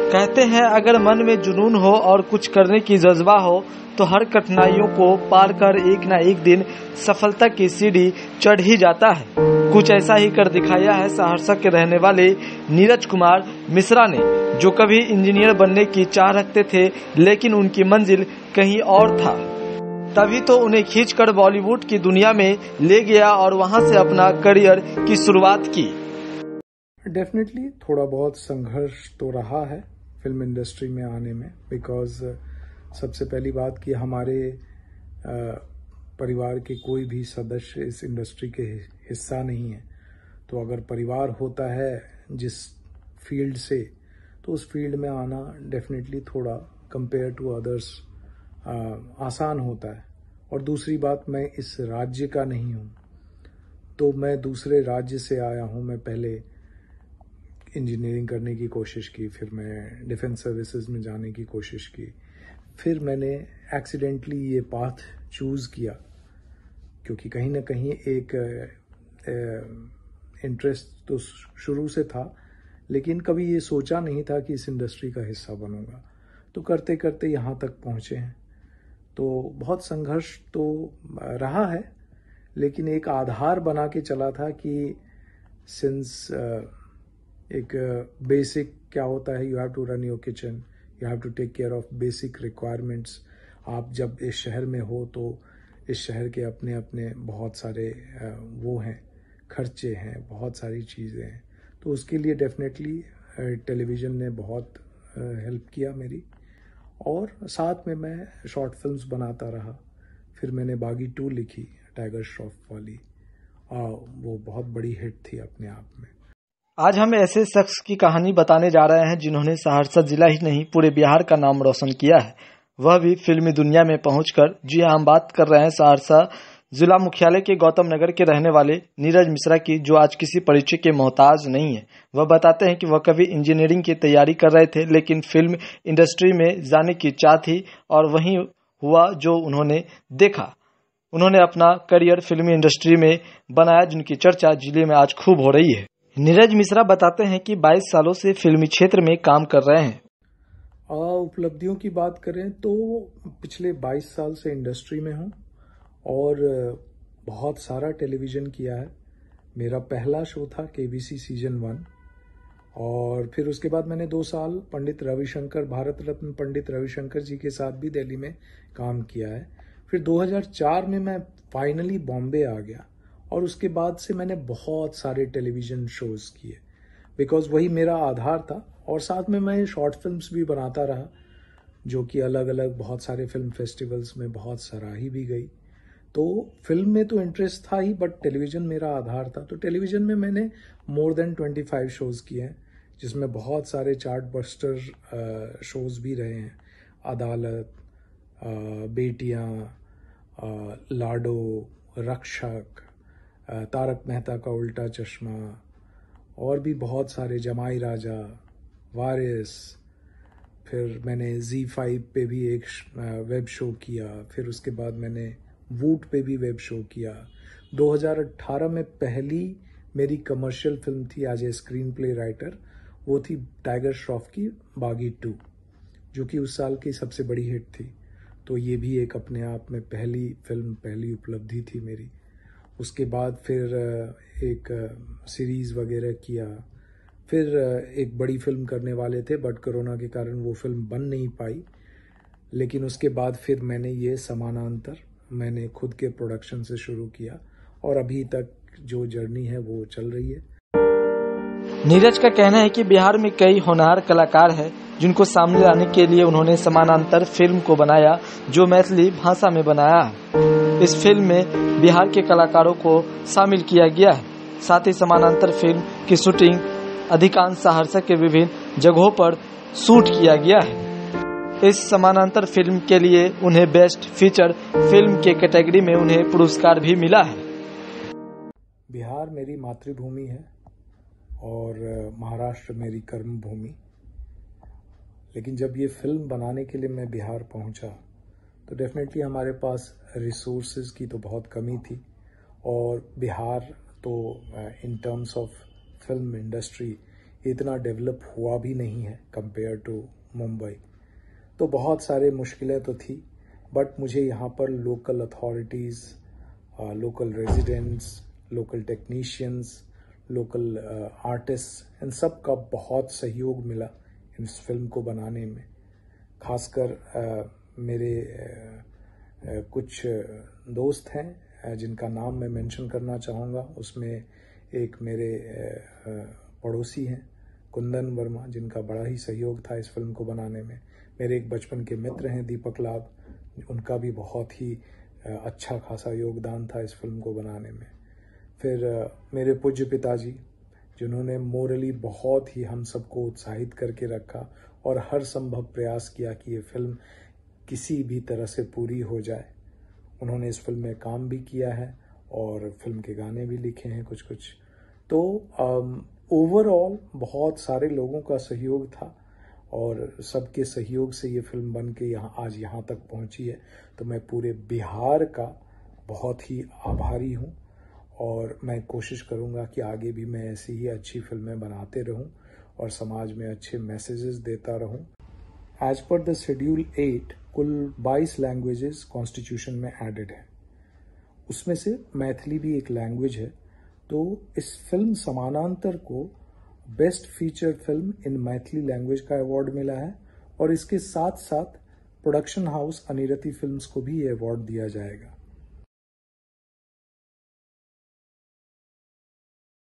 कहते हैं अगर मन में जुनून हो और कुछ करने की जज्बा हो तो हर कठिनाइयों को पार कर एक ना एक दिन सफलता की सीढ़ी चढ़ ही जाता है। कुछ ऐसा ही कर दिखाया है सहरसा के रहने वाले नीरज कुमार मिश्रा ने, जो कभी इंजीनियर बनने की चाह रखते थे लेकिन उनकी मंजिल कहीं और था। तभी तो उन्हें खींचकर बॉलीवुड की दुनिया में ले गया और वहां से अपना करियर की शुरुआत की। डेफिनेटली थोड़ा बहुत संघर्ष तो रहा है फिल्म इंडस्ट्री में आने में, बिकॉज सबसे पहली बात कि हमारे परिवार के कोई भी सदस्य इस इंडस्ट्री के हिस्सा नहीं है। तो अगर परिवार होता है जिस फील्ड से, तो उस फील्ड में आना डेफिनेटली थोड़ा कंपेयर टू अदर्स आसान होता है। और दूसरी बात, मैं इस राज्य का नहीं हूँ, तो मैं दूसरे राज्य से आया हूँ। मैं पहले इंजीनियरिंग करने की कोशिश की, फिर मैं डिफेंस सर्विसेज में जाने की कोशिश की, फिर मैंने एक्सीडेंटली ये पाथ चूज किया क्योंकि कहीं ना कहीं एक इंटरेस्ट तो शुरू से था, लेकिन कभी ये सोचा नहीं था कि इस इंडस्ट्री का हिस्सा बनूंगा। तो करते करते यहाँ तक पहुँचे हैं। तो बहुत संघर्ष तो रहा है, लेकिन एक आधार बना के चला था कि सिंस एक बेसिक क्या होता है, you have to run your kitchen, you have to take care of basic requirements. आप जब इस शहर में हो तो इस शहर के अपने अपने बहुत सारे वो हैं, खर्चे हैं, बहुत सारी चीज़ें हैं। तो उसके लिए डेफिनेटली टेलीविज़न ने बहुत हेल्प किया मेरी। और साथ में मैं शॉर्ट फिल्म्स बनाता रहा। फिर मैंने बागी 2 लिखी, टाइगर श्रॉफ वाली। वो बहुत बड़ी हिट थी अपने आप में। आज हम ऐसे शख्स की कहानी बताने जा रहे हैं जिन्होंने सहरसा जिला ही नहीं पूरे बिहार का नाम रोशन किया है, वह भी फिल्मी दुनिया में पहुंचकर। जी हम बात कर रहे हैं सहरसा जिला मुख्यालय के गौतम नगर के रहने वाले नीरज मिश्रा की, जो आज किसी परिचय के मोहताज नहीं है। वह बताते हैं कि वह कभी इंजीनियरिंग की तैयारी कर रहे थे, लेकिन फिल्म इंडस्ट्री में जाने की चाह थी और वही हुआ जो उन्होंने देखा। उन्होंने अपना करियर फिल्मी इंडस्ट्री में बनाया, जिनकी चर्चा जिले में आज खूब हो रही है। नीरज मिश्रा बताते हैं कि 22 सालों से फिल्मी क्षेत्र में काम कर रहे हैं। उपलब्धियों की बात करें तो पिछले 22 साल से इंडस्ट्री में हूँ और बहुत सारा टेलीविज़न किया है। मेरा पहला शो था केबीसी सीजन 1, और फिर उसके बाद मैंने 2 साल पंडित रविशंकर, भारत रत्न पंडित रविशंकर जी के साथ भी दिल्ली में काम किया है। फिर 2004 में मैं फाइनली बॉम्बे आ गया और उसके बाद से मैंने बहुत सारे टेलीविज़न शोज़ किए, बिकॉज़ वही मेरा आधार था। और साथ में मैं शॉर्ट फिल्म्स भी बनाता रहा, जो कि अलग अलग बहुत सारे फिल्म फेस्टिवल्स में बहुत सराही भी गई। तो फिल्म में तो इंटरेस्ट था ही, बट टेलीविज़न मेरा आधार था। तो टेलीविज़न में मैंने मोर देन 25 शोज़ किए हैं, जिसमें बहुत सारे चार्ट बस्टर शोज़ भी रहे हैं। अदालत, बेटियां, लाडो, रक्षक, तारक मेहता का उल्टा चश्मा, और भी बहुत सारे, जमाई राजा, वारिस। फिर मैंने Z5 पे भी एक वेब शो किया। फिर उसके बाद मैंने वूट पे भी वेब शो किया। 2018 में पहली मेरी कमर्शियल फिल्म थी as a screen play writer, वो थी टाइगर श्रॉफ की बागी 2, जो कि उस साल की सबसे बड़ी हिट थी। तो ये भी एक अपने आप में पहली फिल्म, पहली उपलब्धि थी मेरी। उसके बाद फिर एक सीरीज़ वगैरह किया। फिर एक बड़ी फिल्म करने वाले थे, बट कोरोना के कारण वो फिल्म बन नहीं पाई। लेकिन उसके बाद फिर मैंने ये समानांतर मैंने खुद के प्रोडक्शन से शुरू किया, और अभी तक जो जर्नी है वो चल रही है। नीरज का कहना है कि बिहार में कई होनहार कलाकार हैं, जिनको सामने लाने के लिए उन्होंने समानांतर फिल्म को बनाया, जो मैथिली भाषा में बनाया है। इस फिल्म में बिहार के कलाकारों को शामिल किया गया है। साथ ही समानांतर फिल्म की शूटिंग अधिकांश सहरसा के विभिन्न जगहों पर शूट किया गया है। इस समानांतर फिल्म के लिए उन्हें बेस्ट फीचर फिल्म के कैटेगरी में उन्हें पुरस्कार भी मिला है। बिहार मेरी मातृभूमि है और महाराष्ट्र मेरी कर्म भूमि। लेकिन जब ये फिल्म बनाने के लिए मैं बिहार पहुंचा, तो डेफिनेटली हमारे पास रिसोर्सेज की तो बहुत कमी थी। और बिहार तो in terms of film industry इतना डेवलप हुआ भी नहीं है कंपेयर टू मुंबई। तो बहुत सारे मुश्किलें तो थी, बट मुझे यहाँ पर local authorities, local residents, local technicians, local artist, इन सब का बहुत सहयोग मिला इस फिल्म को बनाने में। खासकर मेरे कुछ दोस्त हैं जिनका नाम मैं मेंशन करना चाहूँगा। उसमें एक मेरे पड़ोसी हैं कुंदन वर्मा, जिनका बड़ा ही सहयोग था इस फिल्म को बनाने में। मेरे एक बचपन के मित्र हैं दीपक लाभ, उनका भी बहुत ही अच्छा खासा योगदान था इस फिल्म को बनाने में। फिर मेरे पूज्य पिताजी, जिन्होंने मोरली बहुत ही हम सबको उत्साहित करके रखा और हर संभव प्रयास किया कि ये फिल्म किसी भी तरह से पूरी हो जाए। उन्होंने इस फिल्म में काम भी किया है और फिल्म के गाने भी लिखे हैं कुछ कुछ। तो ओवरऑल बहुत सारे लोगों का सहयोग था और सबके सहयोग से ये फिल्म बन के आज यहाँ तक पहुँची है। तो मैं पूरे बिहार का बहुत ही आभारी हूँ और मैं कोशिश करूँगा कि आगे भी मैं ऐसी ही अच्छी फिल्में बनाते रहूँ और समाज में अच्छे मैसेजेस देता रहूँ। एज पर द शेड्यूल 8 कुल 22 लैंग्वेजेस कॉन्स्टिट्यूशन में एडेड है, उसमें से मैथिली भी एक लैंग्वेज है। तो इस फिल्म समानांतर को best feature film in Maithili language का अवार्ड मिला है और इसके साथ साथ प्रोडक्शन हाउस अनिरति फिल्म्स को भी ये अवार्ड दिया जाएगा।